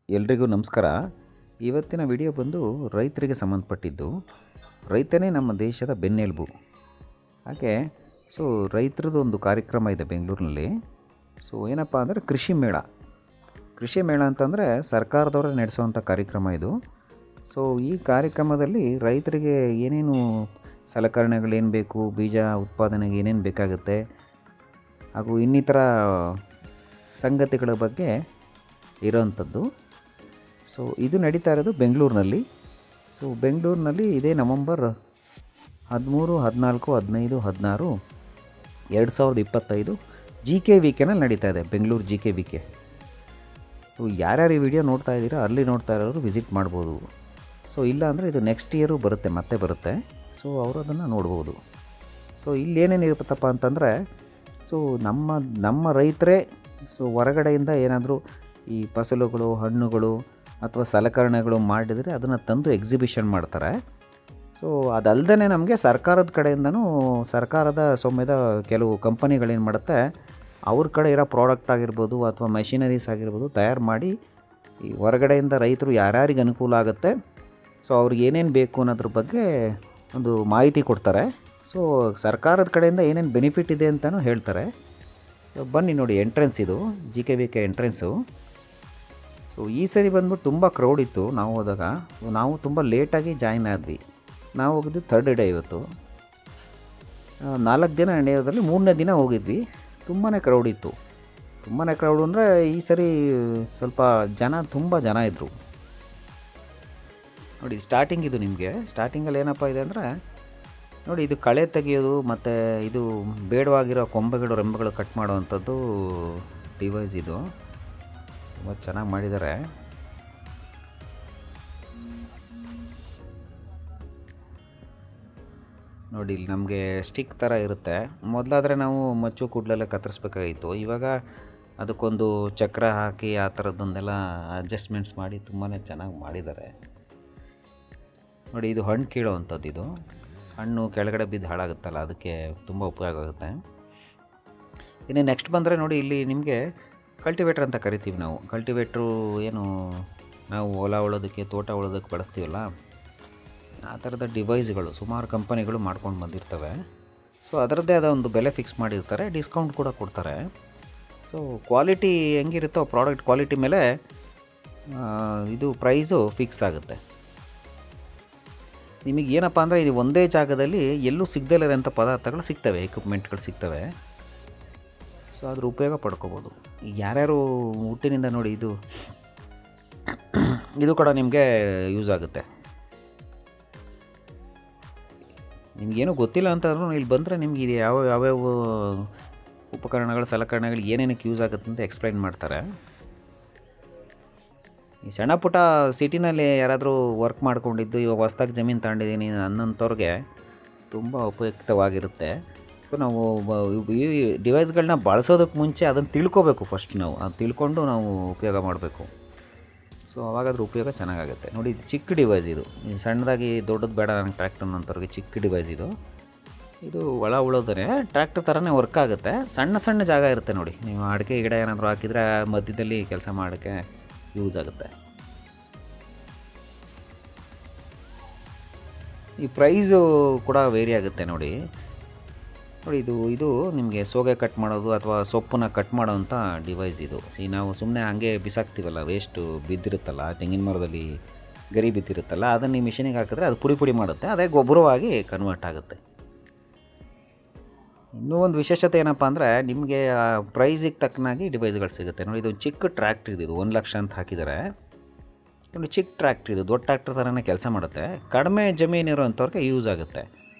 ಎಲ್ರಿಗೂ ನಮಸ್ಕಾರ. ಇವತ್ತಿನ ವಿಡಿಯೋ ಬಂದು ರೈತರಿಗೆ ಸಂಬಂಧಪಟ್ಟಿದ್ದು. ರೈತನೇ ನಮ್ಮ ದೇಶದ ಬೆನ್ನೆಲುಬು. ಹಾಗೆ ರೈತರದ್ದು ಒಂದು ಕಾರ್ಯಕ್ರಮ ಇದೆ ಬೆಂಗಳೂರಿನಲ್ಲಿ. ಏನಪ್ಪ ಅಂದರೆ ಕೃಷಿ ಮೇಳ ಅಂತಂದರೆ ಸರ್ಕಾರದವರೇ ನಡೆಸುವಂಥ ಕಾರ್ಯಕ್ರಮ ಇದು. ಈ ಕಾರ್ಯಕ್ರಮದಲ್ಲಿ ರೈತರಿಗೆ ಏನೇನು ಸಲಕರಣೆಗಳೇನು ಬೇಕು, ಬೀಜ ಉತ್ಪಾದನೆಗೆ ಏನೇನು ಬೇಕಾಗುತ್ತೆ ಹಾಗೂ ಇನ್ನಿತರ ಸಂಗತಿಗಳ ಬಗ್ಗೆ ಇರೋವಂಥದ್ದು. ಇದು ನಡೀತಾ ಇರೋದು ಬೆಂಗಳೂರಿನಲ್ಲಿ. ಬೆಂಗಳೂರಿನಲ್ಲಿ ಇದೇ ನವಂಬರ್ 13, 14, 15, 16, 2025 GKVK ನಡೀತಾ ಇದೆ. ಬೆಂಗಳೂರು GKVK. ಯಾರ್ಯಾರು ಈ ವಿಡಿಯೋ ನೋಡ್ತಾ ಇದ್ದೀರಾ ಅಲ್ಲಿ ನೋಡ್ತಾ ಇರೋರು ವಿಸಿಟ್ ಮಾಡ್ಬೋದು. ಇಲ್ಲ ಅಂದರೆ ಇದು ನೆಕ್ಸ್ಟ್ ಇಯರು ಮತ್ತೆ ಬರುತ್ತೆ. ಅವರು ಅದನ್ನು ನೋಡ್ಬೋದು. ಇಲ್ಲೇನೇನು ಇರುತ್ತಪ್ಪ ಅಂತಂದರೆ ನಮ್ಮ ರೈತರೇ ಹೊರಗಡೆಯಿಂದ ಏನಾದರೂ ಈ ಫಸಲುಗಳು, ಹಣ್ಣುಗಳು ಅಥವಾ ಸಲಕರಣೆಗಳು ಮಾಡಿದರೆ ಅದನ್ನು ತಂದು ಎಕ್ಸಿಬಿಷನ್ ಮಾಡ್ತಾರೆ. ಅದಲ್ಲದೆ ನಮಗೆ ಸರ್ಕಾರದ ಕಡೆಯಿಂದನೂ ಸರ್ಕಾರದ ಸ್ವಾಮ್ಯದ ಕೆಲವು ಕಂಪನಿಗಳೇನು ಮಾಡುತ್ತೆ, ಅವ್ರ ಕಡೆ ಇರೋ ಪ್ರಾಡಕ್ಟ್ ಆಗಿರ್ಬೋದು ಅಥವಾ ಮೆಷಿನರೀಸ್ ಆಗಿರ್ಬೋದು ತಯಾರು ಮಾಡಿ ಈ ಹೊರಗಡೆಯಿಂದ ರೈತರು ಯಾರ್ಯಾರಿಗೆ ಅನುಕೂಲ ಆಗುತ್ತೆ ಅವ್ರಿಗೆ ಏನೇನು ಬೇಕು ಅನ್ನೋದ್ರ ಬಗ್ಗೆ ಒಂದು ಮಾಹಿತಿ ಕೊಡ್ತಾರೆ. ಸರ್ಕಾರದ ಕಡೆಯಿಂದ ಏನೇನು ಬೆನಿಫಿಟ್ ಇದೆ ಅಂತಲೂ ಹೇಳ್ತಾರೆ. ಬನ್ನಿ ನೋಡಿ, ಎಂಟ್ರೆನ್ಸ್ ಇದು GKVK ಎಂಟ್ರೆನ್ಸು. ಈ ಸರಿ ಬಂದ್ಬಿಟ್ಟು ತುಂಬ ಕ್ರೌಡ್ ಇತ್ತು. ನಾವು ಹೋದಾಗ ನಾವು ತುಂಬ ಲೇಟಾಗಿ ಜಾಯಿನ್ ಆದ್ವಿ. ನಾವು ಹೋಗಿದ್ದು 3rd ಡೇ. ಇವತ್ತು 4 ದಿನ ನಡೆಯೋದ್ರಲ್ಲಿ 3ನೇ ದಿನ ಹೋಗಿದ್ವಿ. ತುಂಬಾ ಕ್ರೌಡ್ ಇತ್ತು. ತುಂಬಾ ಕ್ರೌಡ್ ಅಂದರೆ ಈ ಸರಿ ಸ್ವಲ್ಪ ತುಂಬ ಜನ ಇದ್ದರು ನೋಡಿ. ಸ್ಟಾರ್ಟಿಂಗ್ ಇದು ನಿಮಗೆ ಸ್ಟಾರ್ಟಿಂಗಲ್ಲಿ ಏನಪ್ಪ ಇದೆ ಅಂದರೆ ನೋಡಿ, ಇದು ಕಳೆ ತೆಗೆಯೋದು ಮತ್ತು ಇದು ಬೇಡವಾಗಿರೋ ಕೊಂಬೆಗಳು, ರೆಂಬೆಗಳು ಕಟ್ ಮಾಡೋವಂಥದ್ದು ಡಿವೈಸ್. ಇದು ತುಂಬ ಚೆನ್ನಾಗಿ ಮಾಡಿದ್ದಾರೆ. ನೋಡಿ, ಇಲ್ಲಿ ನಮಗೆ ಸ್ಟಿಕ್ ಥರ ಇರುತ್ತೆ. ಮೊದಲಾದರೆ ನಾವು ಮಚ್ಚು ಕೂದಲೆಲ್ಲ ಕತ್ತರಿಸ್ಬೇಕಾಗಿತ್ತು. ಇವಾಗ ಅದಕ್ಕೊಂದು ಚಕ್ರ ಹಾಕಿ ಆ ಥರದ್ದೊಂದೆಲ್ಲ ಅಡ್ಜಸ್ಟ್ಮೆಂಟ್ಸ್ ಮಾಡಿ ತುಂಬಾ ಚೆನ್ನಾಗಿ ಮಾಡಿದ್ದಾರೆ ನೋಡಿ. ಇದು ಹಣ್ಣು ಕೀಳೋವಂಥದ್ದು. ಇದು ಹಣ್ಣು ಕೆಳಗಡೆ ಬಿದ್ದು ಹಾಳಾಗುತ್ತಲ್ಲ, ಅದಕ್ಕೆ ತುಂಬ ಉಪಯೋಗ ಆಗುತ್ತೆ. ಇನ್ನು ನೆಕ್ಸ್ಟ್ ಬಂದರೆ ನೋಡಿ, ಇಲ್ಲಿ ನಿಮಗೆ ಕಲ್ಟಿವೇಟ್ರ್ ಅಂತ ಕರಿತೀವಿ ನಾವು. ಕಲ್ಟಿವೇಟ್ರು ಏನು ನಾವು ಹೊಲ ಉಳೋದಕ್ಕೆ, ತೋಟ ಉಳೋದಕ್ಕೆ ಬಳಸ್ತೀವಲ್ಲ, ಆ ಥರದ ಡಿವೈಸ್ಗಳು ಸುಮಾರು ಕಂಪನಿಗಳು ಮಾಡ್ಕೊಂಡು ಬಂದಿರ್ತವೆ. ಅದರದ್ದೇ ಆದ ಒಂದು ಬೆಲೆ ಫಿಕ್ಸ್ ಮಾಡಿರ್ತಾರೆ, ಡಿಸ್ಕೌಂಟ್ ಕೂಡ ಕೊಡ್ತಾರೆ. ಕ್ವಾಲಿಟಿ ಹೆಂಗಿರುತ್ತೋ ಪ್ರಾಡಕ್ಟ್ ಕ್ವಾಲಿಟಿ ಮೇಲೆ ಇದು ಪ್ರೈಸು ಫಿಕ್ಸ್ ಆಗುತ್ತೆ. ನಿಮಗೆ ಏನಪ್ಪ ಅಂದರೆ ಇದು ಒಂದೇ ಜಾಗದಲ್ಲಿ ಎಲ್ಲೂ ಸಿಗದಲ್ಲಿರೋಂಥ ಪದಾರ್ಥಗಳು ಸಿಗ್ತವೆ, ಎಕ್ವಿಪ್ಮೆಂಟ್ಗಳು ಸಿಗ್ತವೆ. ಅದ್ರ ಉಪಯೋಗ ಪಡ್ಕೋಬೋದು. ಈಗ ಯಾರ್ಯಾರು ಹುಟ್ಟಿನಿಂದ ನೋಡಿ, ಇದು ಕೂಡ ನಿಮಗೆ ಯೂಸ್ ಆಗುತ್ತೆ. ನಿಮಗೇನೂ ಗೊತ್ತಿಲ್ಲ ಅಂತಂದ್ರೂ ಇಲ್ಲಿ ಬಂದರೆ ನಿಮ್ಗೆ ಇದು ಯಾವ್ಯಾವ ಉಪಕರಣಗಳು, ಸಲಕರಣೆಗಳು ಏನೇನಕ್ಕೆ ಯೂಸ್ ಆಗುತ್ತೆ ಅಂತ ಎಕ್ಸ್ಪ್ಲೈನ್ ಮಾಡ್ತಾರೆ. ಈ ಸಣ್ಣ ಪುಟ್ಟ ಸಿಟಿನಲ್ಲಿ ಯಾರಾದರೂ ವರ್ಕ್ ಮಾಡ್ಕೊಂಡಿದ್ದು ಇವಾಗ ಹೊಸ್ದಾಗಿ ಜಮೀನು ತಗೊಂಡಿದ್ದೀನಿ ಅನ್ನೋಂಥವ್ರಿಗೆ ತುಂಬ ಉಪಯುಕ್ತವಾಗಿರುತ್ತೆ. ನಾವು ಈ ಡಿವೈಸ್ಗಳನ್ನ ಬಳಸೋದಕ್ಕೆ ಮುಂಚೆ ಅದನ್ನು ತಿಳ್ಕೊಬೇಕು. ಫಸ್ಟ್ ನಾವು ಅದು ತಿಳ್ಕೊಂಡು ನಾವು ಉಪಯೋಗ ಮಾಡಬೇಕು. ಅವಾಗಾದ್ರೂ ಉಪಯೋಗ ಚೆನ್ನಾಗಾಗುತ್ತೆ ನೋಡಿ. ಇದು ಚಿಕ್ಕ ಡಿವೈಸ್. ಇದು ಸಣ್ಣದಾಗಿ ದೊಡ್ಡದು ಬೇಡ ನನಗೆ ಟ್ರ್ಯಾಕ್ಟರ್ ಅನ್ನೋಂಥವ್ರಿಗೆ ಚಿಕ್ಕ ಡಿವೈಸ್ ಇದು. ಇದು ಒಳ ಉಳೋದ್ರೆ ಟ್ರ್ಯಾಕ್ಟರ್ ಥರನೇ ವರ್ಕ್ ಆಗುತ್ತೆ. ಸಣ್ಣ ಜಾಗ ಇರುತ್ತೆ ನೋಡಿ. ನೀವು ಅಡಿಕೆ ಗಿಡ ಏನಾದರೂ ಹಾಕಿದರೆ ಮಧ್ಯದಲ್ಲಿ ಕೆಲಸ ಮಾಡೋಕ್ಕೆ ಯೂಸ್ ಆಗುತ್ತೆ. ಈ ಪ್ರೈಸು ಕೂಡ ವೇರಿ ಆಗುತ್ತೆ ನೋಡಿ. ಇದು ನಿಮಗೆ ಸೋಗೆ ಕಟ್ ಮಾಡೋದು ಅಥವಾ ಸೊಪ್ಪನ್ನ ಕಟ್ ಮಾಡೋವಂಥ ಡಿವೈಸ್ ಇದು. ನಾವು ಸುಮ್ಮನೆ ಹಂಗೆ ಬಿಸಾಕ್ತೀವಲ್ಲ, ವೇಸ್ಟು ಬಿದ್ದಿರುತ್ತಲ್ಲ, ತೆಂಗಿನ ಮರದಲ್ಲಿ ಗರಿ ಬಿದ್ದಿರುತ್ತಲ್ಲ, ಅದನ್ನು ಈ ಮಿಷಿನಿಗೆ ಹಾಕಿದ್ರೆ ಅದು ಪುಡಿ ಮಾಡುತ್ತೆ. ಅದೇ ಗೊಬ್ಬರವಾಗಿ ಕನ್ವರ್ಟ್ ಆಗುತ್ತೆ. ಇನ್ನೂ ಒಂದು ವಿಶೇಷತೆ ಏನಪ್ಪ ಅಂದರೆ ನಿಮಗೆ ಪ್ರೈಸಿಗೆ ತಕ್ಕನಾಗಿ ಡಿವೈಸ್ಗಳು ಸಿಗುತ್ತೆ ನೋಡಿ. ಇದು ಚಿಕ್ಕ ಟ್ರ್ಯಾಕ್ಟ್ರ್. ಇದು 1 ಲಕ್ಷ ಅಂತ ಹಾಕಿದ್ದಾರೆ ನೋಡಿ. ಚಿಕ್ಕ ಟ್ರ್ಯಾಕ್ಟ್ರ್ ಇದು. ದೊಡ್ಡ ಟ್ರ್ಯಾಕ್ಟರ್ ಥರನೇ ಕೆಲಸ ಮಾಡುತ್ತೆ. ಕಡಿಮೆ ಜಮೀನಿರೋವಂಥವ್ರಿಗೆ ಯೂಸ್ ಆಗುತ್ತೆ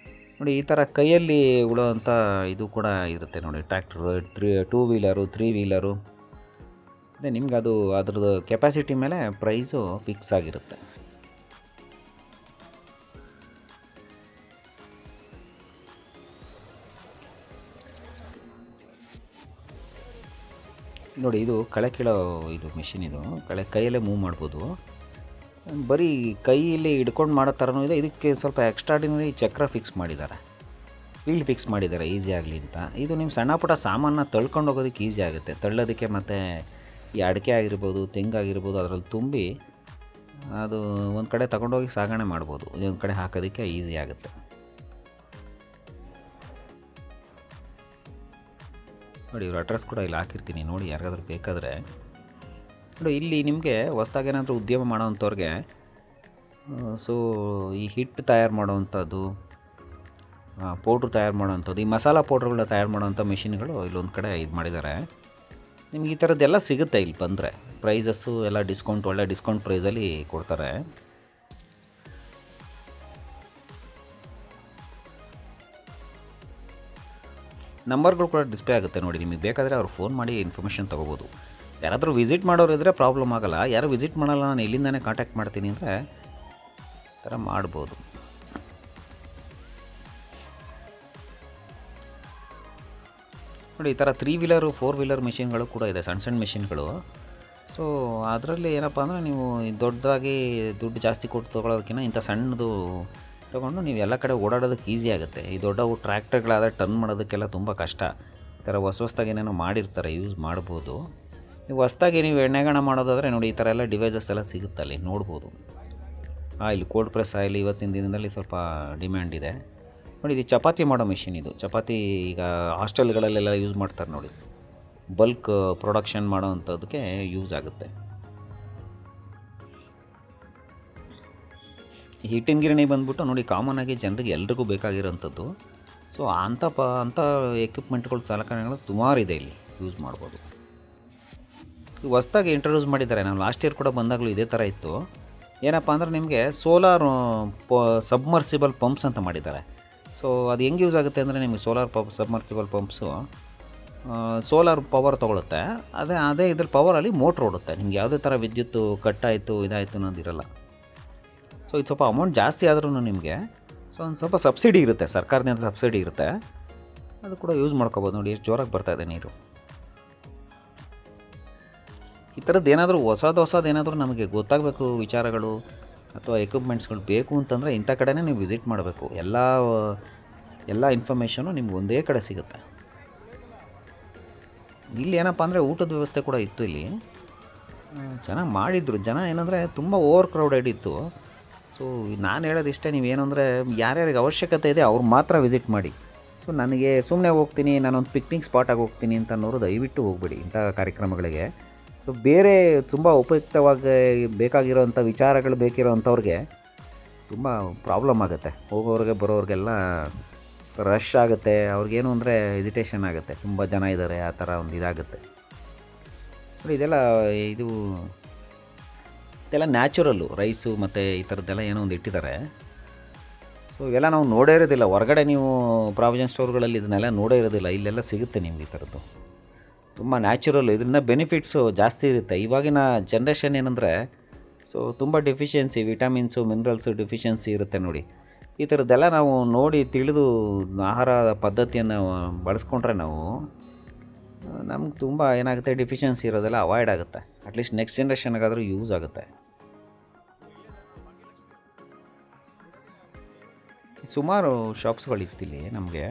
ನೋಡಿ. ಈ ಥರ ಕೈಯಲ್ಲಿ ಉಳೋವಂಥ ಇದು ಕೂಡ ಇರುತ್ತೆ ನೋಡಿ. Tractor 2 wheeler, 3 wheeler. ಅದೇ ನಿಮ್ಗೆ ಅದ್ರದ್ದು ಕೆಪಾಸಿಟಿ ಮೇಲೆ ಪ್ರೈಸು ಫಿಕ್ಸ್ ಆಗಿರುತ್ತೆ. ನೋಡಿ, ಇದು ಕಳೆ ಕೀಳೋ ಇದು ಮಿಷಿನ್. ಇದು ಕೈಯಲ್ಲೇ ಮೂವ್ ಮಾಡ್ಬೋದು. ಬರೀ ಕೈಯಲ್ಲಿ ಹಿಡ್ಕೊಂಡು ಮಾಡೋ ಥರನೂ ಇದೆ. ಇದಕ್ಕೆ ಸ್ವಲ್ಪ ಎಕ್ಸ್ಟ್ರಾಡಿನರಿ ಚಕ್ರ ಫಿಕ್ಸ್ ಮಾಡಿದ್ದಾರೆ, ವೀಲ್ ಫಿಕ್ಸ್ ಮಾಡಿದ್ದಾರೆ ಈಸಿ ಆಗಲಿ ಅಂತ. ಇದು ನಿಮ್ಮ ಸಣ್ಣ ಪುಟ್ಟ ಸಾಮಾನನ್ನ ತಳ್ಕೊಂಡು ಹೋಗೋದಕ್ಕೆ ಈಸಿ ಆಗುತ್ತೆ, ತಳ್ಳೋದಕ್ಕೆ ಮತ್ತು ಈ ಅಡಿಕೆ ಆಗಿರ್ಬೋದು, ತೆಂಗಾಗಿರ್ಬೋದು ಅದರಲ್ಲಿ ತುಂಬಿ ಅದು ಒಂದು ಕಡೆ ತಗೊಂಡೋಗಿ ಸಾಗಣೆ ಮಾಡ್ಬೋದು. ಒಂದು ಕಡೆ ಹಾಕೋದಕ್ಕೆ ಈಸಿ ಆಗುತ್ತೆ. ನೋಡಿ ಇವ್ರ ಅಡ್ರೆಸ್ ಕೂಡ ಇಲ್ಲಿ ಹಾಕಿರ್ತೀನಿ, ನೋಡಿ ಯಾರಿಗಾದ್ರೂ ಬೇಕಾದರೆ. ನೋಡಿ ಇಲ್ಲಿ ನಿಮಗೆ ಹೊಸ್ದಾಗಿ ಏನಾದರೂ ಉದ್ಯಮ ಮಾಡೋವಂಥವ್ರಿಗೆ ಸೊ ಈ ಹಿಟ್ಟು ತಯಾರು ಮಾಡೋವಂಥದ್ದು, ಪೌಡ್ರ್ ತಯಾರು ಮಾಡೋವಂಥದ್ದು, ಈ ಮಸಾಲ ಪೌಡ್ರ್ಗಳನ್ನ ತಯಾರು ಮಾಡೋವಂಥ ಮಿಷಿನ್ಗಳು ಇಲ್ಲೊಂದು ಕಡೆ ಇದು ಮಾಡಿದ್ದಾರೆ. ನಿಮ್ಗೆ ಈ ಥರದ್ದೆಲ್ಲ ಸಿಗುತ್ತೆ ಇಲ್ಲಿ ಬಂದರೆ. ಪ್ರೈಸಸ್ಸು ಎಲ್ಲ ಡಿಸ್ಕೌಂಟ್, ಒಳ್ಳೆ ಡಿಸ್ಕೌಂಟ್ ಪ್ರೈಸಲ್ಲಿ ಕೊಡ್ತಾರೆ. ನಂಬರ್ಗಳು ಕೂಡ ಡಿಸ್ಪ್ಲೇ ಆಗುತ್ತೆ ನೋಡಿ, ನಿಮಗೆ ಬೇಕಾದರೆ ಅವ್ರು ಫೋನ್ ಮಾಡಿ ಇನ್ಫಾರ್ಮೇಷನ್ ತೊಗೋಬೋದು. ಯಾರಾದರೂ ವಿಸಿಟ್ ಮಾಡೋರು ಇದ್ದರೆ ಪ್ರಾಬ್ಲಮ್ ಆಗೋಲ್ಲ. ಯಾರು ವಿಸಿಟ್ ಮಾಡಲ್ಲ, ನಾನು ಇಲ್ಲಿಂದನೇ ಕಾಂಟ್ಯಾಕ್ಟ್ ಮಾಡ್ತೀನಿ ಅಂದರೆ ಈ ಥರ ಮಾಡ್ಬೋದು. ನೋಡಿ ಈ ಥರ 3 ವೀಲರು 4 ವೀಲರ್ ಮಿಷಿನ್ಗಳು ಕೂಡ ಇದೆ, ಸಣ್ಣ ಸಣ್ಣ ಮಿಷಿನ್ಗಳು. ಸೊ ಅದರಲ್ಲಿ ಏನಪ್ಪ ಅಂದರೆ ನೀವು ದೊಡ್ಡದಾಗಿ ದುಡ್ಡು ಜಾಸ್ತಿ ಕೊಟ್ಟು ತೊಗೊಳೋದಕ್ಕಿಂತ ಇಂಥ ಸಣ್ಣದು ತೊಗೊಂಡು ನೀವು ಎಲ್ಲ ಕಡೆ ಓಡಾಡೋದಕ್ಕೆ ಈಸಿ ಆಗುತ್ತೆ. ಈ ದೊಡ್ಡವು ಟ್ರ್ಯಾಕ್ಟರ್ಗಳಾದರೆ ಟರ್ನ್ ಮಾಡೋದಕ್ಕೆಲ್ಲ ತುಂಬ ಕಷ್ಟ. ಈ ಥರ ಹೊಸ್ದಾಗಿ ಏನೇನೋ ಮಾಡಿರ್ತಾರೆ, ಯೂಸ್ ಮಾಡ್ಬೋದು. ನೀವು ಹೊಸ್ದಾಗಿ ನೀವು ಎಣ್ಣೆಗಾಣ ಮಾಡೋದಾದರೆ ನೋಡಿ ಈ ಥರ ಎಲ್ಲ ಡಿವೈಸಸ್ ಎಲ್ಲ ಸಿಗುತ್ತಲ್ಲಿ ನೋಡ್ಬೋದು. ಇಲ್ಲಿ ಕೋಲ್ಡ್ ಪ್ರೆಸ್ ಆಯಿಲ್ ಇವತ್ತಿನ ದಿನದಲ್ಲಿ ಸ್ವಲ್ಪ ಡಿಮ್ಯಾಂಡ್ ಇದೆ. ನೋಡಿ ಇದು ಚಪಾತಿ ಮಾಡೋ ಮಿಷಿನ್. ಇದು ಚಪಾತಿ ಈಗ ಹಾಸ್ಟೆಲ್ಗಳಲ್ಲೆಲ್ಲ ಯೂಸ್ ಮಾಡ್ತಾರೆ ನೋಡಿ, ಬಲ್ಕ್ ಪ್ರೊಡಕ್ಷನ್ ಮಾಡೋವಂಥದ್ದಕ್ಕೆ ಯೂಸ್ ಆಗುತ್ತೆ. ಹಿಟ್ಟಿನ ಗಿರಣಿ ಬಂದ್ಬಿಟ್ಟು ನೋಡಿ ಕಾಮನಾಗಿ ಜನರಿಗೆ ಎಲ್ರಿಗೂ ಬೇಕಾಗಿರೋಂಥದ್ದು. ಸೊ ಅಂಥ ಎಕ್ವಿಪ್ಮೆಂಟ್ಗಳು, ಸಲಕರಣೆಗಳು ಸುಮಾರಿದೆ ಇಲ್ಲಿ, ಯೂಸ್ ಮಾಡ್ಬೋದು. ಹೊಸ್ದಾಗಿ ಇಂಟ್ರೊಡ್ಯೂಸ್ ಮಾಡಿದ್ದಾರೆ. ನಾವು ಲಾಸ್ಟ್ ಇಯರ್ ಕೂಡ ಬಂದಾಗಲೂ ಇದೇ ಥರ ಇತ್ತು. ಏನಪ್ಪ ಅಂದರೆ ನಿಮಗೆ ಸೋಲಾರ್ ಸಬ್ಮರ್ಸಿಬಲ್ ಪಂಪ್ಸ್ ಅಂತ ಮಾಡಿದ್ದಾರೆ. ಸೊ ಅದು ಹೆಂಗೆ ಯೂಸ್ ಆಗುತ್ತೆ ಅಂದರೆ ನಿಮಗೆ solar submersible pumps solar power ತೊಗೊಳುತ್ತೆ. ಅದೇ ಇದ್ರಲ್ಲಿ ಪವರಲ್ಲಿ ಮೋಟ್ರ್ ಓಡುತ್ತೆ. ನಿಮ್ಗೆ ಯಾವುದೇ ಥರ ವಿದ್ಯುತ್ತು ಕಟ್ಟಾಯಿತು ಇದಾಯಿತು ಅನ್ನೋದಿರಲ್ಲ. ಸೊ ಇದು ಸ್ವಲ್ಪ ಅಮೌಂಟ್ ಜಾಸ್ತಿ ಆದ್ರೂ ನಿಮಗೆ ಸೊ ಒಂದು ಸ್ವಲ್ಪ ಸಬ್ಸಿಡಿ ಇರುತ್ತೆ, ಸರ್ಕಾರದಿಂದ ಸಬ್ಸಿಡಿ ಇರುತ್ತೆ. ಅದು ಕೂಡ ಯೂಸ್ ಮಾಡ್ಕೋಬೋದು. ನೋಡಿ ಎಷ್ಟು ಜೋರಾಗಿ ಬರ್ತಾಯಿದೆ ನೀರು. ಈ ಥರದ್ದು ಏನಾದರೂ ಹೊಸದು ಏನಾದರೂ ನಮಗೆ ಗೊತ್ತಾಗಬೇಕು ವಿಚಾರಗಳು ಅಥವಾ ಎಕ್ವಿಪ್ಮೆಂಟ್ಸ್ಗಳು ಬೇಕು ಅಂತಂದರೆ ಇಂಥ ಕಡೆನೇ ನೀವು ವಿಸಿಟ್ ಮಾಡಬೇಕು. ಎಲ್ಲ ಇನ್ಫಾರ್ಮೇಷನು ನಿಮ್ಗೆ ಒಂದೇ ಕಡೆ ಸಿಗುತ್ತೆ. ಇಲ್ಲಿ ಏನಪ್ಪ ಅಂದರೆ ಊಟದ ವ್ಯವಸ್ಥೆ ಕೂಡ ಇತ್ತು. ಇಲ್ಲಿ ಚೆನ್ನಾಗಿ ಮಾಡಿದ್ರು. ಜನ ಏನಂದರೆ ತುಂಬ ಓವರ್ ಕ್ರೌಡೆಡ್ ಇತ್ತು. ಸೊ ನಾನು ಹೇಳೋದಿಷ್ಟೇ, ನೀವೇನಂದರೆ ಯಾರ್ಯಾರಿಗೆ ಅವಶ್ಯಕತೆ ಇದೆ ಅವ್ರು ಮಾತ್ರ ವಿಸಿಟ್ ಮಾಡಿ. ಸೊ ನನಗೆ ಸುಮ್ಮನೆ ಹೋಗ್ತೀನಿ, ನಾನೊಂದು ಪಿಕ್ನಿಕ್ ಸ್ಪಾಟಾಗಿ ಹೋಗ್ತೀನಿ ಅಂತ ಅನ್ನೋರು ದಯವಿಟ್ಟು ಹೋಗ್ಬೇಡಿ ಇಂಥ ಕಾರ್ಯಕ್ರಮಗಳಿಗೆ. ಸೊ ಬೇರೆ ತುಂಬ ಉಪಯುಕ್ತವಾಗಿ ಬೇಕಾಗಿರೋವಂಥ ವಿಚಾರಗಳು ಬೇಕಿರೋವಂಥವ್ರಿಗೆ ತುಂಬ ಪ್ರಾಬ್ಲಮ್ ಆಗುತ್ತೆ. ಹೋಗೋರಿಗೆ ಬರೋರಿಗೆಲ್ಲ ರಶ್ ಆಗುತ್ತೆ. ಅವ್ರಿಗೇನು ಅಂದರೆ ಹೆಸಿಟೇಷನ್ ಆಗುತ್ತೆ, ತುಂಬ ಜನ ಇದ್ದಾರೆ ಆ ಥರ ಒಂದು ಇದಾಗುತ್ತೆ. ನೋಡಿ ಇದೆಲ್ಲ ಇದೆಲ್ಲ ನ್ಯಾಚುರಲ್ಲು ರೈಸು ಮತ್ತು ಈ ಥರದ್ದೆಲ್ಲ ಏನೋ ಒಂದು ಇಟ್ಟಿದ್ದಾರೆ. ಸೊ ಇವೆಲ್ಲ ನಾವು ನೋಡೇ ಇರೋದಿಲ್ಲ ಹೊರಗಡೆ. ನೀವು ಪ್ರಾವಿಷನ್ ಸ್ಟೋರ್ಗಳಲ್ಲಿ ಇದನ್ನೆಲ್ಲ ನೋಡೇ ಇರೋದಿಲ್ಲ. ಇಲ್ಲೆಲ್ಲ ಸಿಗುತ್ತೆ ನಿಮ್ಗೆ ಈ ಥರದ್ದು. ತುಂಬ ನ್ಯಾಚುರಲ್, ಇದರಿಂದ ಬೆನಿಫಿಟ್ಸು ಜಾಸ್ತಿ ಇರುತ್ತೆ. ಇವಾಗಿನ ಜನ್ರೇಷನ್ ಏನಂದರೆ ಸೊ ತುಂಬ ಡೆಫಿಷಿಯನ್ಸಿ, ವಿಟಮಿನ್ಸು ಮಿನರಲ್ಸು ಡೆಫಿಷಿಯನ್ಸಿ ಇರುತ್ತೆ ನೋಡಿ. ಈ ಥರದ್ದೆಲ್ಲ ನಾವು ನೋಡಿ ತಿಳಿದು ಆಹಾರ ಪದ್ಧತಿಯನ್ನು ಬಳಸ್ಕೊಂಡ್ರೆ ನಮ್ಗೆ ತುಂಬ ಏನಾಗುತ್ತೆ, ಡೆಫಿಷಿಯನ್ಸಿ ಇರೋದೆಲ್ಲ ಅವಾಯ್ಡ್ ಆಗುತ್ತೆ. ಅಟ್ಲೀಸ್ಟ್ ನೆಕ್ಸ್ಟ್ ಜನ್ರೇಷನ್ಗಾದರೂ ಯೂಸ್ ಆಗುತ್ತೆ. ಸುಮಾರು ಶಾಪ್ಸ್ಗಳಿತ್ತಿಲ್ಲಿ ನಮಗೆ.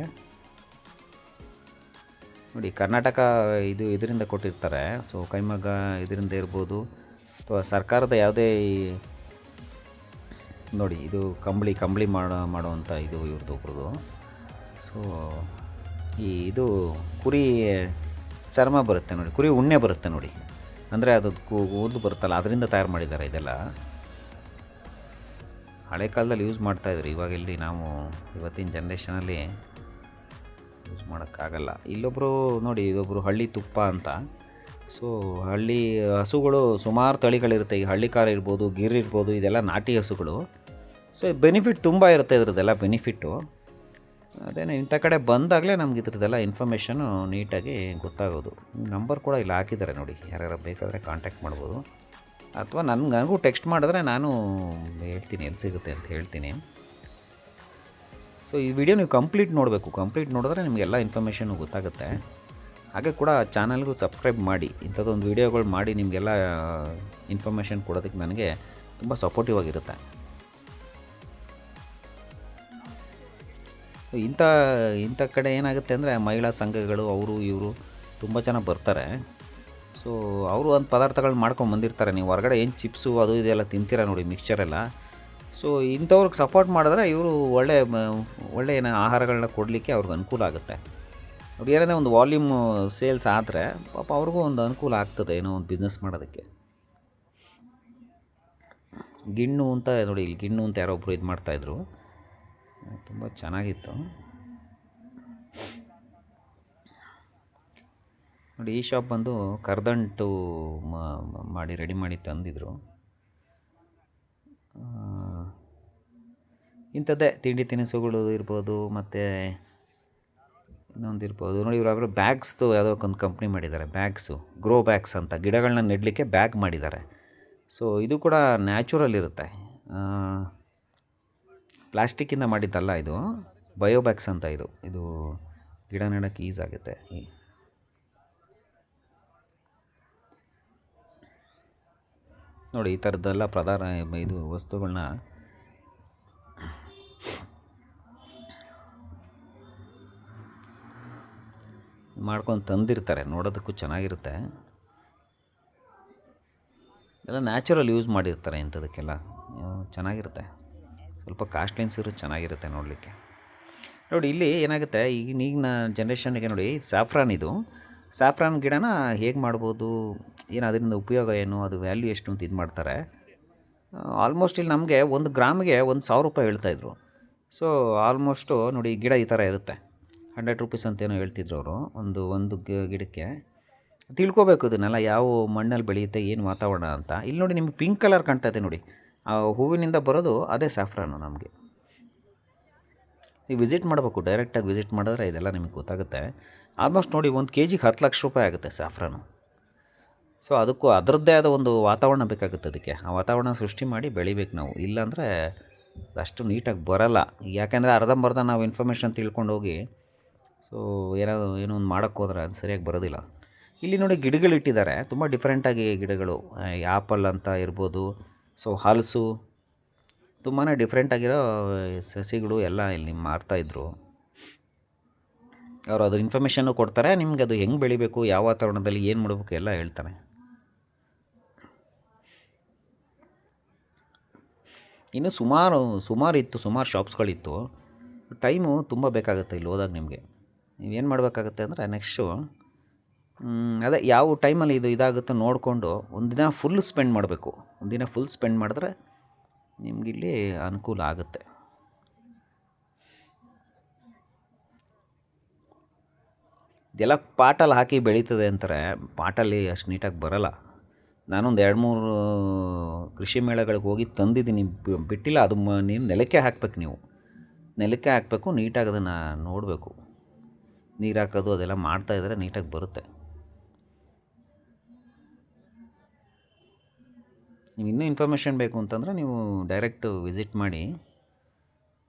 ನೋಡಿ ಕರ್ನಾಟಕ ಇದರಿಂದ ಕೊಟ್ಟಿರ್ತಾರೆ. ಸೊ ಕೈಮಗ್ಗ ಇದರಿಂದ ಇರ್ಬೋದು ಅಥವಾ ಸರ್ಕಾರದ ಯಾವುದೇ ನೋಡಿ ಇದು ಕಂಬಳಿ ಮಾಡೋವಂಥ ಇವ್ರದ್ದು ಒಬ್ರದ್ದು. ಸೊ ಇದು ಕುರಿ ಚರ್ಮ ಬರುತ್ತೆ ನೋಡಿ, ಕುರಿ ಉಣ್ಣೆ ಬರುತ್ತೆ ನೋಡಿ, ಅಂದರೆ ಅದು ಕೂದಲು ಬರುತ್ತಲ್ಲ ಅದರಿಂದ ತಯಾರು ಮಾಡಿದ್ದಾರೆ. ಇದೆಲ್ಲ ಹಳೆ ಕಾಲದಲ್ಲಿ ಯೂಸ್ ಮಾಡ್ತಾಯಿದ್ರು. ಇವಾಗೆಲ್ಲಿ ನಾವು ಇವತ್ತಿನ ಜನ್ರೇಷನಲ್ಲಿ ಯೂಸ್ ಮಾಡೋಕ್ಕಾಗಲ್ಲ. ಇಲ್ಲೊಬ್ಬರು ನೋಡಿ, ಇದೊಬ್ಬರು ಹಳ್ಳಿ ತುಪ್ಪ ಅಂತ. ಸೊ ಹಳ್ಳಿ ಹಸುಗಳು ಸುಮಾರು ತಳಿಗಳಿರುತ್ತೆ. ಈ ಹಳ್ಳಿ ಕಾರ್ ಇರ್ಬೋದು, ಗಿರ್ ಇರ್ಬೋದು, ಇದೆಲ್ಲ ನಾಟಿ ಹಸುಗಳು. ಸೊ ಬೆನಿಫಿಟ್ ತುಂಬ ಇರುತ್ತೆ ಇದ್ರದ್ದೆಲ್ಲ ಬೆನಿಫಿಟ್ಟು. ಅದೇನು ಇಂಥ ಕಡೆ ಬಂದಾಗಲೇ ನಮ್ಗೆ ಇದ್ರದ್ದೆಲ್ಲ ಇನ್ಫಾರ್ಮೇಷನು ನೀಟಾಗಿ ಗೊತ್ತಾಗೋದು. ನಂಬರ್ ಕೂಡ ಇಲ್ಲಿ ಹಾಕಿದ್ದಾರೆ ನೋಡಿ, ಯಾರ್ಯಾರು ಬೇಕಾದರೆ ಕಾಂಟ್ಯಾಕ್ಟ್ ಮಾಡ್ಬೋದು. ಅಥವಾ ನನಗೂ ಟೆಕ್ಸ್ಟ್ ಮಾಡಿದ್ರೆ ನಾನು ಹೇಳ್ತೀನಿ ಎಲ್ಲಿ ಸಿಗುತ್ತೆ ಅಂತ ಹೇಳ್ತೀನಿ. ಸೊ ಈ ವಿಡಿಯೋ ನೀವು ಕಂಪ್ಲೀಟ್ ನೋಡಬೇಕು. ಕಂಪ್ಲೀಟ್ ನೋಡಿದ್ರೆ ನಿಮಗೆಲ್ಲ ಇನ್ಫಾರ್ಮೇಷನು ಗೊತ್ತಾಗುತ್ತೆ. ಹಾಗೆ ಕೂಡ ಚಾನಲ್ಗೂ ಸಬ್ಸ್ಕ್ರೈಬ್ ಮಾಡಿ. ಇಂಥದ್ದೊಂದು ವೀಡಿಯೋಗಳು ಮಾಡಿ ನಿಮಗೆಲ್ಲ ಇನ್ಫಾರ್ಮೇಷನ್ ಕೊಡೋದಕ್ಕೆ ನನಗೆ ತುಂಬ ಸಪೋರ್ಟಿವ್ ಆಗಿರುತ್ತೆ. ಇಂಥ ಕಡೆ ಏನಾಗುತ್ತೆ ಅಂದರೆ ಮಹಿಳಾ ಸಂಘಗಳು ಅವರು ಇವರು ತುಂಬ ಜನ ಬರ್ತಾರೆ. ಸೊ ಅವರು ಒಂದು ಪದಾರ್ಥಗಳು ಮಾಡ್ಕೊಂಡು ಬಂದಿರ್ತಾರೆ. ನೀವು ಹೊರಗಡೆ ಏನು ಚಿಪ್ಸು ಅದು ಇದೆಲ್ಲ ತಿಂತೀರ ನೋಡಿ, ಮಿಕ್ಸ್ಚರೆಲ್ಲ. ಸೊ ಇಂಥವ್ರಿಗೆ ಸಪೋರ್ಟ್ ಮಾಡಿದ್ರೆ ಇವರು ಒಳ್ಳೆ ಏನೋ ಆಹಾರಗಳನ್ನ ಕೊಡಲಿಕ್ಕೆ ಅವ್ರಿಗೆ ಅನುಕೂಲ ಆಗುತ್ತೆ. ಅವ್ರು ಏನಾದರೆ ಒಂದು ವಾಲ್ಯೂಮ್ ಸೇಲ್ಸ್ ಆದರೆ ಪಾಪ ಅವ್ರಿಗೂ ಒಂದು ಅನುಕೂಲ ಆಗ್ತದೆ ಏನೋ ಒಂದು ಬಿಸ್ನೆಸ್ ಮಾಡೋದಕ್ಕೆ. ಗಿಣ್ಣು ಅಂತ ನೋಡಿ, ಇಲ್ಲಿ ಗಿಣ್ಣು ಅಂತ ಯಾರೋ ಒಬ್ಬರು ಇದು ಮಾಡ್ತಾಯಿದ್ರು, ತುಂಬ ಚೆನ್ನಾಗಿತ್ತು ನೋಡಿ. ಈ ಶಾಪ್ ಬಂದು ಕರ್ದಂಟು ಮಾಡಿ ರೆಡಿ ಮಾಡಿ ತಂದಿದ್ರು. ಇಂಥದ್ದೇ ತಿಂಡಿ ತಿನಿಸುಗಳು ಇರ್ಬೋದು, ಮತ್ತು ಇನ್ನೊಂದು ಇರ್ಬೋದು ನೋಡಿ. ಇವರು ಬ್ಯಾಗ್ಸ್ದು ಯಾವುದೋ ಒಂದು ಕಂಪ್ನಿ ಮಾಡಿದ್ದಾರೆ, ಬ್ಯಾಗ್ಸು, ಗ್ರೋ ಬ್ಯಾಗ್ಸ್ ಅಂತ, ಗಿಡಗಳನ್ನ ನೆಡಲಿಕ್ಕೆ ಬ್ಯಾಗ್ ಮಾಡಿದ್ದಾರೆ. ಸೊ ಇದು ಕೂಡ ನ್ಯಾಚುರಲ್ ಇರುತ್ತೆ, ಪ್ಲಾಸ್ಟಿಕ್ಕಿಂದ ಮಾಡಿದ್ದಲ್ಲ ಇದು, ಬಯೋ ಬ್ಯಾಗ್ಸ್ ಅಂತ. ಇದು ಗಿಡ ನೆಡೋಕ್ಕೆ ಈಸ್ ಆಗುತ್ತೆ. ನೋಡಿ ಈ ಥರದ್ದೆಲ್ಲ ಇದು ವಸ್ತುಗಳನ್ನ ಮಾಡ್ಕೊಂಡು ತಂದಿರ್ತಾರೆ, ನೋಡೋದಕ್ಕೂ ಚೆನ್ನಾಗಿರುತ್ತೆ. ಎಲ್ಲ ನ್ಯಾಚುರಲ್ ಯೂಸ್ ಮಾಡಿರ್ತಾರೆ ಇಂಥದಕ್ಕೆಲ್ಲ, ಚೆನ್ನಾಗಿರುತ್ತೆ. ಸ್ವಲ್ಪ ಕಾಸ್ಟ್ಲಿನ್ಸ್ ಇರೋ ಚೆನ್ನಾಗಿರುತ್ತೆ ನೋಡಲಿಕ್ಕೆ. ನೋಡಿ ಇಲ್ಲಿ ಏನಾಗುತ್ತೆ, ಈಗಿನ ಜನ್ರೇಷನ್ಗೆ ನೋಡಿ, ಸ್ಯಾಫ್ರಾನ್ ಗಿಡನ ಹೇಗೆ ಮಾಡ್ಬೋದು, ಏನು ಅದರಿಂದ ಉಪಯೋಗ ಏನು, ಅದು ವ್ಯಾಲ್ಯೂ ಎಷ್ಟು ಅಂತ ಇದು ಮಾಡ್ತಾರೆ. ಆಲ್ಮೋಸ್ಟ್ ಇಲ್ಲಿ ನಮಗೆ 1 ಗ್ರಾಮಿಗೆ 1,000 ರೂಪಾಯಿ ಹೇಳ್ತಾಯಿದ್ರು. ಸೊ ಆಲ್ಮೋಸ್ಟು ನೋಡಿ, ಗಿಡ ಈ ಥರ ಇರುತ್ತೆ, 100 ರೂಪೀಸ್ ಅಂತೇನೋ ಹೇಳ್ತಿದ್ರು ಅವರು ಒಂದು ಗಿಡಕ್ಕೆ. ತಿಳ್ಕೊಬೇಕು ಇದನ್ನೆಲ್ಲ, ಯಾವ ಮಣ್ಣಲ್ಲಿ ಬೆಳೆಯುತ್ತೆ, ಏನು ವಾತಾವರಣ ಅಂತ. ಇಲ್ಲಿ ನೋಡಿ ನಿಮ್ಗೆ ಪಿಂಕ್ ಕಲರ್ ಕಾಣ್ತಾ ಇದೆ ನೋಡಿ, ಆ ಹೂವಿನಿಂದ ಬರೋದು ಅದೇ ಸ್ಯಾಫ್ರಾನು. ನಮಗೆ ನೀವು ವಿಸಿಟ್ ಮಾಡಬೇಕು, ಡೈರೆಕ್ಟಾಗಿ ವಿಸಿಟ್ ಮಾಡಿದ್ರೆ ಇದೆಲ್ಲ ನಿಮಗೆ ಗೊತ್ತಾಗುತ್ತೆ. ಆಲ್ಮೋಸ್ಟ್ ನೋಡಿ 1 kg 10 ಲಕ್ಷ ರೂಪಾಯಿ ಆಗುತ್ತೆ ಸ್ಯಾಫ್ರಾನು. ಸೊ ಅದಕ್ಕೂ ಅದರದ್ದೇ ಆದ ಒಂದು ವಾತಾವರಣ ಬೇಕಾಗುತ್ತೆ, ಅದಕ್ಕೆ ಆ ವಾತಾವರಣ ಸೃಷ್ಟಿ ಮಾಡಿ ಬೆಳಿಬೇಕು ನಾವು. ಇಲ್ಲಾಂದರೆ ಅಷ್ಟು ನೀಟಾಗಿ ಬರೋಲ್ಲ. ಯಾಕೆಂದರೆ ಅರ್ಧಂಬರ್ಧ ನಾವು ಇನ್ಫಾರ್ಮೇಷನ್ ತಿಳ್ಕೊಂಡು ಹೋಗಿ ಸೊ ಏನೋ ಒಂದು ಮಾಡೋಕ್ಕೆ ಹೋದ್ರೆ ಅದು ಸರಿಯಾಗಿ ಬರೋದಿಲ್ಲ. ಇಲ್ಲಿ ನೋಡಿ ಗಿಡಗಳಿಟ್ಟಿದ್ದಾರೆ, ತುಂಬ ಡಿಫ್ರೆಂಟಾಗಿ ಗಿಡಗಳು, ಆ್ಯಪಲ್ ಅಂತ ಇರ್ಬೋದು, ಸೊ ಹಲಸು, ತುಂಬಾ ಡಿಫ್ರೆಂಟಾಗಿರೋ ಸಸಿಗಳು ಎಲ್ಲ ಇಲ್ಲಿ ಮಾರ್ತಾಯಿದ್ರು. ಅವರು ಅದು ಇನ್ಫಾರ್ಮೇಷನ್ನು ಕೊಡ್ತಾರೆ ನಿಮ್ಗೆ, ಅದು ಹೆಂಗೆ ಬೆಳಿಬೇಕು, ಯಾವ ವಾತಾವರಣದಲ್ಲಿ ಏನು ಮಾಡಬೇಕು ಎಲ್ಲ ಹೇಳ್ತಾರೆ. ಇನ್ನು ಸುಮಾರು ಶಾಪ್ಸ್ಗಳಿತ್ತು. ಟೈಮು ತುಂಬ ಬೇಕಾಗುತ್ತೆ ಇಲ್ಲಿ ಹೋದಾಗ ನಿಮಗೆ. ನೀವೇನು ಮಾಡಬೇಕಾಗತ್ತೆ ಅಂದರೆ ನೆಕ್ಸ್ಟು ಅದೇ ಯಾವ ಟೈಮಲ್ಲಿ ಇದಾಗುತ್ತೋ ನೋಡಿಕೊಂಡು ಒಂದಿನ ಫುಲ್ ಸ್ಪೆಂಡ್ ಮಾಡಬೇಕು. ಒಂದಿನ ಫುಲ್ ಸ್ಪೆಂಡ್ ಮಾಡಿದ್ರೆ ನಿಮಗಿಲ್ಲಿ ಅನುಕೂಲ ಆಗುತ್ತೆ. ಇದೆಲ್ಲ ಪಾಟಲ್ಲಿ ಹಾಕಿ ಬೆಳೀತದೆ ಅಂತಾರೆ, ಪಾಟಲ್ಲಿ ಅಷ್ಟು ನೀಟಾಗಿ ಬರೋಲ್ಲ. ನಾನೊಂದು 2-3 ಕೃಷಿ ಮೇಳಗಳಿಗೆ ಹೋಗಿ ತಂದಿದ್ದೀನಿ, ಬಿಟ್ಟಿಲ್ಲ. ಅದು ನೀವು ನೆಲಕ್ಕೆ ಹಾಕಬೇಕು, ನೆಲಕ್ಕೆ ಹಾಕಬೇಕು, ನೀಟಾಗಿ ಅದನ್ನು ನೋಡಬೇಕು. ನೀರು ಹಾಕೋದು ಅದೆಲ್ಲ ಮಾಡ್ತಾಯಿದ್ರೆ ನೀಟಾಗಿ ಬರುತ್ತೆ. ನೀವು ಇನ್ನೂ ಇನ್ಫಾರ್ಮೇಷನ್ ಬೇಕು ಅಂತಂದರೆ ನೀವು ಡೈರೆಕ್ಟ್ ವಿಸಿಟ್ ಮಾಡಿ.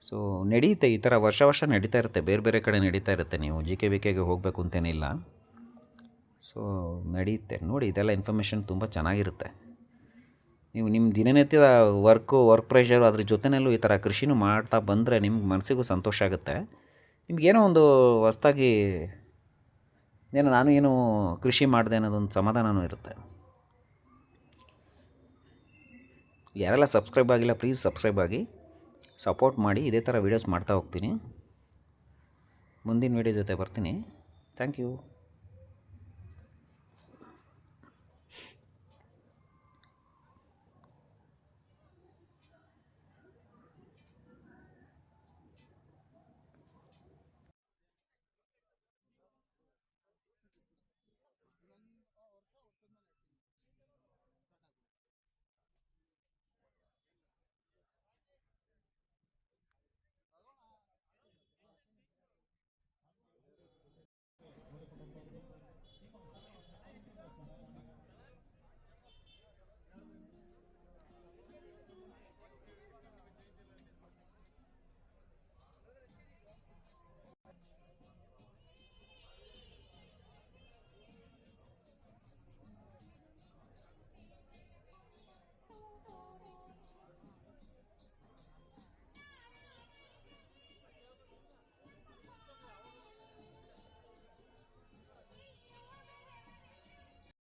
ಸೊ ನಡೀತೆ ಈ ಥರ ವರ್ಷ ನಡೀತಾ ಇರುತ್ತೆ, ಬೇರೆ ಕಡೆ ನಡೀತಾ ಇರುತ್ತೆ. ನೀವು JKVKಗೆ ಹೋಗಬೇಕು ಅಂತೇನಿಲ್ಲ. ಸೊ ನಡೆಯುತ್ತೆ ನೋಡಿ, ಇದೆಲ್ಲ ಇನ್ಫಾರ್ಮೇಷನ್ ತುಂಬ ಚೆನ್ನಾಗಿರುತ್ತೆ. ನೀವು ನಿಮ್ಮ ದಿನನಿತ್ಯದ ವರ್ಕ್ ಪ್ರೆಷರು ಅದ್ರ ಜೊತೆಯಲ್ಲೂ ಈ ಥರ ಕೃಷಿನೂ ಮಾಡ್ತಾ ಬಂದರೆ ನಿಮ್ಗೆ ಮನಸ್ಸಿಗೂ ಸಂತೋಷ ಆಗುತ್ತೆ. ನಿಮಗೇನೋ ಒಂದು ಹೊಸ್ದಾಗಿ ನಾನು ಕೃಷಿ ಮಾಡಿದೆ ಅನ್ನೋದೊಂದು ಸಮಾಧಾನವೂ ಇರುತ್ತೆ. ಯಾರೆಲ್ಲ ಸಬ್ಸ್ಕ್ರೈಬ್ ಆಗಿಲ್ಲ ಪ್ಲೀಸ್ ಸಬ್ಸ್ಕ್ರೈಬ್ ಆಗಿ, ಸಪೋರ್ಟ್ ಮಾಡಿ. ಇದೇ ಥರ ವೀಡಿಯೋಸ್ ಮಾಡ್ತಾ ಹೋಗ್ತೀನಿ. ಮುಂದಿನ ವೀಡಿಯೋ ಜೊತೆ ಬರ್ತೀನಿ. Thank you.